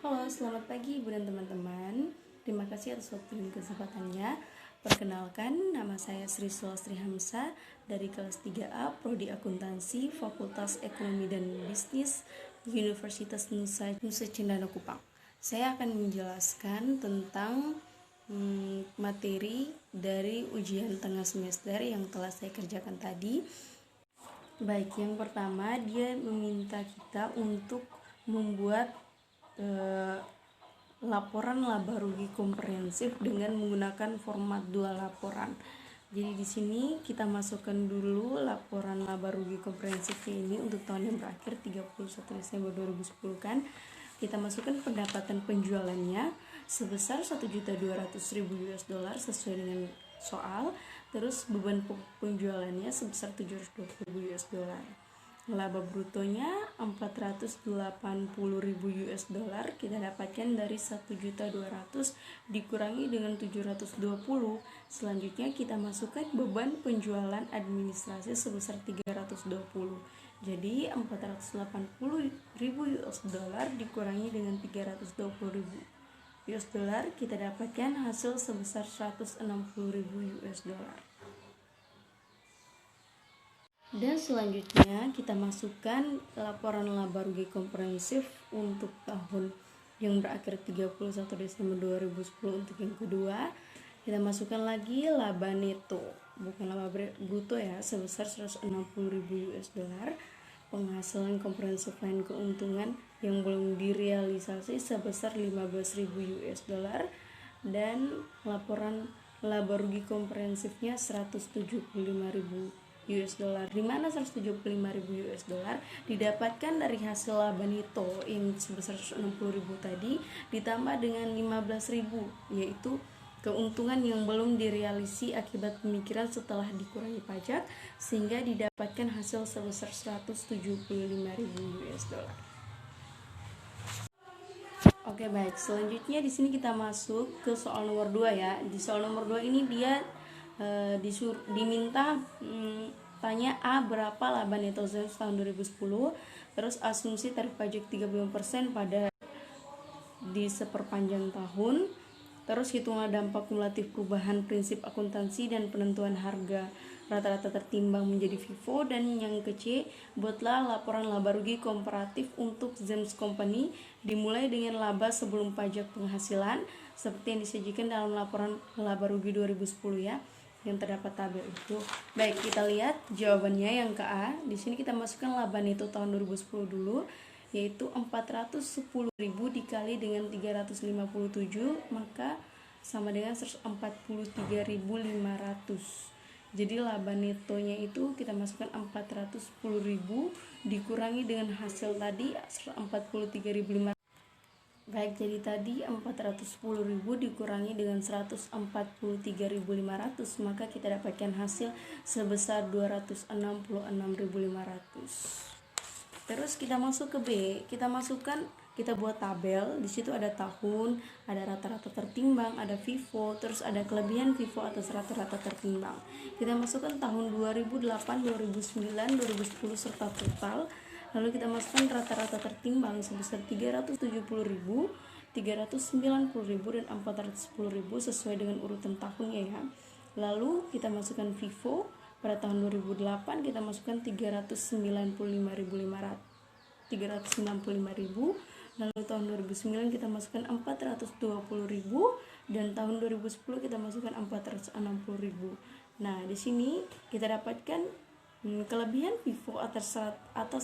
Halo, selamat pagi Ibu dan teman-teman. Terima kasih atas waktu dan kesempatannya. Perkenalkan, nama saya Sri Sulastri Hamzah dari kelas 3A Prodi Akuntansi Fakultas Ekonomi dan Bisnis Universitas Nusa Cendana Kupang. Saya akan menjelaskan tentang materi dari ujian tengah semester yang telah saya kerjakan tadi. Baik, yang pertama dia meminta kita untuk membuat laporan laba rugi komprehensif dengan menggunakan format 2 laporan. Jadi di sini kita masukkan dulu laporan laba rugi komprehensifnya ini untuk tahun yang berakhir 31 Desember 2010 kan. Kita masukkan pendapatan penjualannya sebesar 1.200.000 US dollar sesuai dengan soal. Terus beban penjualannya sebesar 720.000 US dollar. Laba brutonya 480.000 US dollar kita dapatkan dari 1.200 dikurangi dengan 720. Selanjutnya kita masukkan beban penjualan administrasi sebesar 320. Jadi 480.000 US dollar dikurangi dengan 320.000 US dollar kita dapatkan hasil sebesar 160.000 US dollar. Dan selanjutnya kita masukkan laporan laba rugi komprehensif untuk tahun yang berakhir 31 Desember 2010 untuk yang kedua. Kita masukkan lagi laba neto, bukan laba bruto ya, sebesar 160.000 US dollar. Penghasilan komprehensif lain keuntungan yang belum direalisasi sebesar 15.000 US dollar. Dan laporan laba rugi komprehensifnya 175.000 US dollar, di mana 175.000 US dollar didapatkan dari hasil laba neto yang sebesar 160.000 tadi ditambah dengan 15.000, yaitu keuntungan yang belum direalisasi akibat pemikiran setelah dikurangi pajak, sehingga didapatkan hasil sebesar 175.000 US dollar. Oke, baik. Selanjutnya di sini kita masuk ke soal nomor 2 ya. Di soal nomor 2 ini dia diminta tanya A berapa laba neto sales tahun 2010, terus asumsi tarif pajak 35% pada di seperpanjang tahun, terus hitungan dampak kumulatif perubahan prinsip akuntansi dan penentuan harga rata-rata tertimbang menjadi FIFO, dan yang ke C, buatlah laporan laba rugi komparatif untuk Zems Company dimulai dengan laba sebelum pajak penghasilan seperti yang disajikan dalam laporan laba rugi 2010 ya, yang terdapat tabel itu. Baik, kita lihat jawabannya yang ke A. Di sini kita masukkan laba neto tahun 2010 dulu, yaitu 410.000 dikali dengan 357, maka sama dengan 143.500. Jadi laba netonya itu kita masukkan 410.000 dikurangi dengan hasil tadi 143.500. Baik, jadi tadi 410.000 dikurangi dengan 143.500, maka kita dapatkan hasil sebesar 266.500. Terus kita masuk ke B, kita buat tabel. Di situ ada tahun, ada rata-rata tertimbang, ada FIFO, terus ada kelebihan FIFO atas rata-rata tertimbang. Kita masukkan tahun 2008, 2009, 2010 serta total. Lalu kita masukkan rata-rata tertimbang sebesar 370.000, 390.000 dan 410.000 sesuai dengan urutan tahunnya ya. Lalu kita masukkan FIFO pada tahun 2008, kita masukkan 395.000. Lalu tahun 2009 kita masukkan 420.000 dan tahun 2010 kita masukkan 460.000. Nah, di sini kita dapatkan kelebihan FIFO atas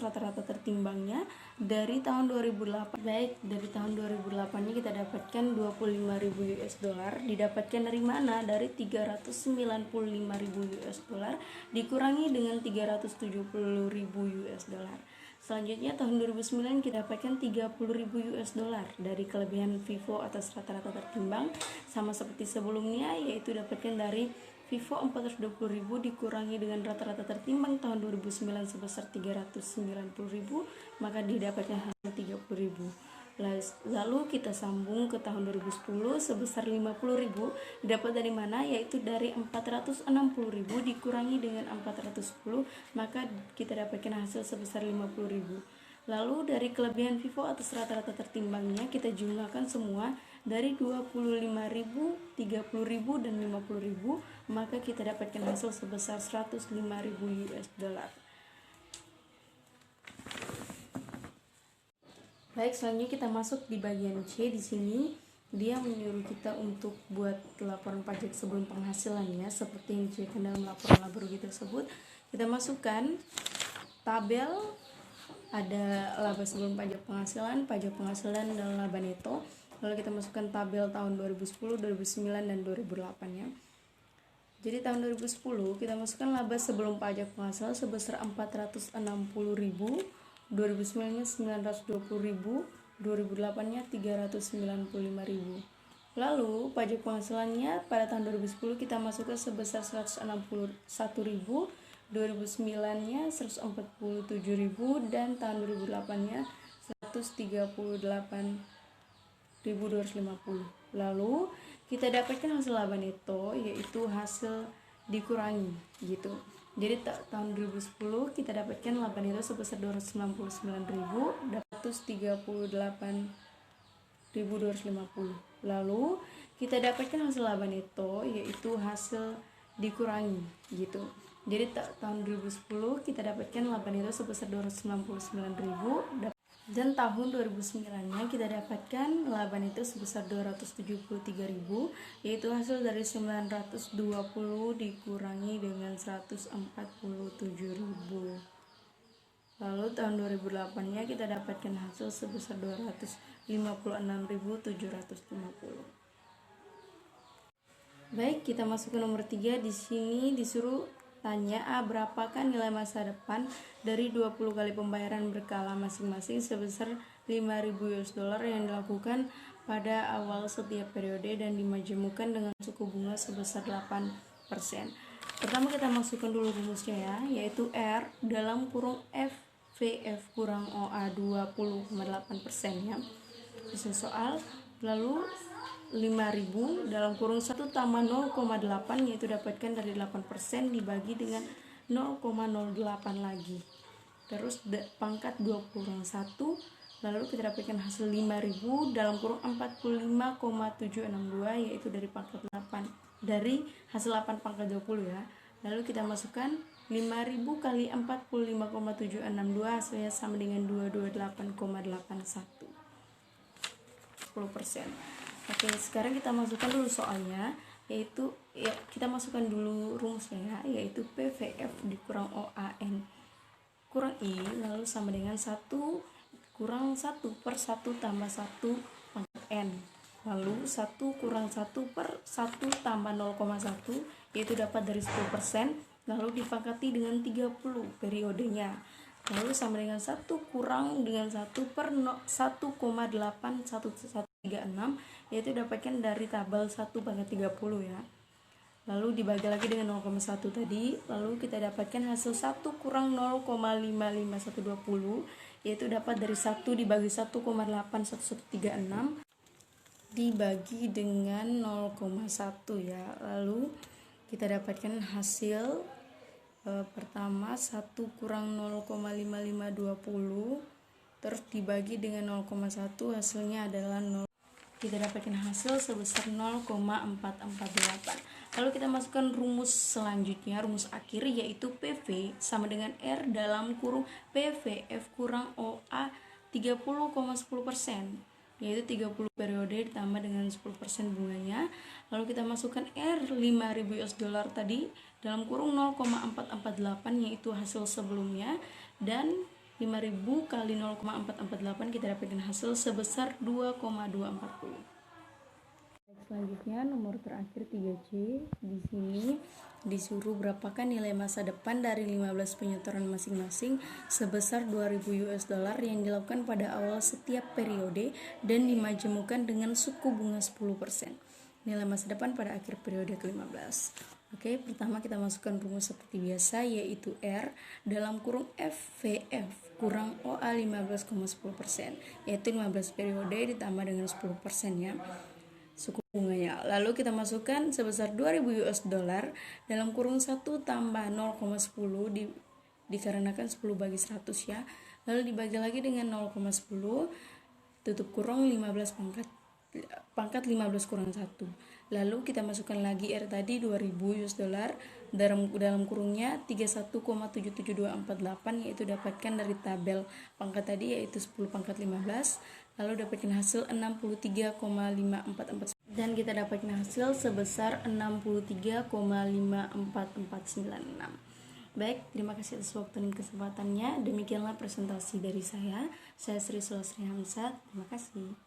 rata-rata tertimbangnya dari tahun 2008. Baik, dari tahun 2008-nya kita dapatkan 25.000 US dollar. Didapatkan dari mana? Dari 395.000 US dollar dikurangi dengan 370.000 US dollar. Selanjutnya tahun 2009 kita dapatkan 30.000 US dollar dari kelebihan FIFO atas rata-rata tertimbang, sama seperti sebelumnya, yaitu dapatkan dari FIFO 420.000 dikurangi dengan rata-rata tertimbang tahun 2009 sebesar 390.000, maka didapatkan hasil 30.000. Lalu kita sambung ke tahun 2010 sebesar 50.000, didapat dari mana? Yaitu dari 460.000 dikurangi dengan 410, maka kita dapatkan hasil sebesar 50.000. Lalu dari kelebihan FIFO atas rata-rata tertimbangnya kita jumlahkan semua dari 25.000, 30.000 dan 50.000, maka kita dapatkan hasil sebesar 105.000 US dollar. Baik, selanjutnya kita masuk di bagian C. Di sini dia menyuruh kita untuk buat laporan pajak sebelum penghasilan ya, seperti yang disediakan dalam laporan laba rugi tersebut. Kita masukkan tabel, ada laba sebelum pajak penghasilan dan laba neto. Lalu kita masukkan tabel tahun 2010, 2009 dan 2008 ya. Jadi tahun 2010 kita masukkan laba sebelum pajak penghasilan sebesar 460.000, 2009-nya 920.000, 2008-nya 395.000. Lalu pajak penghasilannya pada tahun 2010 kita masukkan sebesar 161.000, 2009-nya 147.000 dan tahun 2008-nya 138.250. Lalu kita dapatkan hasil laba neto, yaitu hasil dikurangi gitu. Jadi tahun 2010 kita dapatkan laba neto sebesar 299.238.250. Lalu kita dapatkan hasil laba neto, yaitu hasil dikurangi gitu. Jadi tahun 2010 kita dapatkan laba neto sebesar 299.000 dan tahun 2009-nya kita dapatkan laba neto sebesar 273.000, yaitu hasil dari 920 dikurangi dengan 147.000. Lalu tahun 2008-nya kita dapatkan hasil sebesar 256.750. Baik, kita masuk ke nomor 3. Di sini disuruh tanya berapakah nilai masa depan dari 20 kali pembayaran berkala masing-masing sebesar 5.000 US dollar yang dilakukan pada awal setiap periode dan dimajemukkan dengan suku bunga sebesar 8%. Pertama kita masukkan dulu rumusnya ya, yaitu R dalam kurung FVF kurang OA 20,8% ya. Sesuai soal. Lalu 5.000 dalam kurung 1 tambah 0,8 yaitu dapatkan dari 8% dibagi dengan 0,08 lagi. Terus pangkat 20 kurang 1, lalu kita dapatkan hasil 5.000 dalam kurung 45,762 yaitu dari pangkat 8. Dari hasil 8 pangkat 20 ya. Lalu kita masukkan 5.000 kali 45,762 hasilnya sama dengan 228,81. 10%. Oke, sekarang kita masukkan dulu soalnya, yaitu ya, kita masukkan dulu rumusnya ya, yaitu PVF dikurang OAN kurang I lalu sama dengan 1 kurang 1 per 1 tambah 1 pangkat N. Lalu 1 kurang 1 per 1 tambah 0,1 yaitu dapat dari 10%, lalu dipangkati dengan 30 periodenya. Lalu sama dengan 1 kurang dengan 1 per 1,8136 yaitu dapatkan dari tabel 1 pangkat 30 ya. Lalu dibagi lagi dengan 0,1 tadi, lalu kita dapatkan hasil 1 kurang 0,55120 yaitu dapat dari 1 dibagi 1,81136 dibagi dengan 0,1 ya. Lalu kita dapatkan hasil pertama 1 kurang 0,5520 terus dibagi dengan 0,1 hasilnya adalah 0. Kita dapatkan hasil sebesar 0,448. Lalu kita masukkan rumus selanjutnya, rumus akhir yaitu PV sama dengan R dalam kurung PVF kurang OA 30,10%, yaitu 30 periode ditambah dengan 10% bunganya. Lalu kita masukkan R 5.000 US dollar tadi dalam kurung 0,448 yaitu hasil sebelumnya, dan 5.000 kali 0,448 kita dapatkan hasil sebesar 2,240. Selanjutnya nomor terakhir 3C. Di sini disuruh berapakah nilai masa depan dari 15 penyetoran masing-masing sebesar 2.000 US dollar yang dilakukan pada awal setiap periode dan dimajemukkan dengan suku bunga 10%. Nilai masa depan pada akhir periode ke-15. Oke, pertama kita masukkan rumus seperti biasa yaitu R dalam kurung FVF kurang OA 15,10%, yaitu 15 periode ditambah dengan 10% ya suku bunganya. Lalu kita masukkan sebesar 2.000 US dollar dalam kurung 1 tambah 0,10 dikarenakan 10 bagi 100 ya. lalu dibagi lagi dengan 0,10, tutup kurung 15 pangkat 15 kurang 1. Lalu kita masukkan lagi R tadi 2000 US dollar dalam kurungnya 31,77248, yaitu dapatkan dari tabel pangkat tadi yaitu 10 pangkat 15, lalu dapatkan hasil 63,544 dan kita dapatkan hasil sebesar 63,54496. Baik, terima kasih atas waktu dan kesempatannya. Demikianlah presentasi dari saya Sri Sulastri Hamzah. Terima kasih.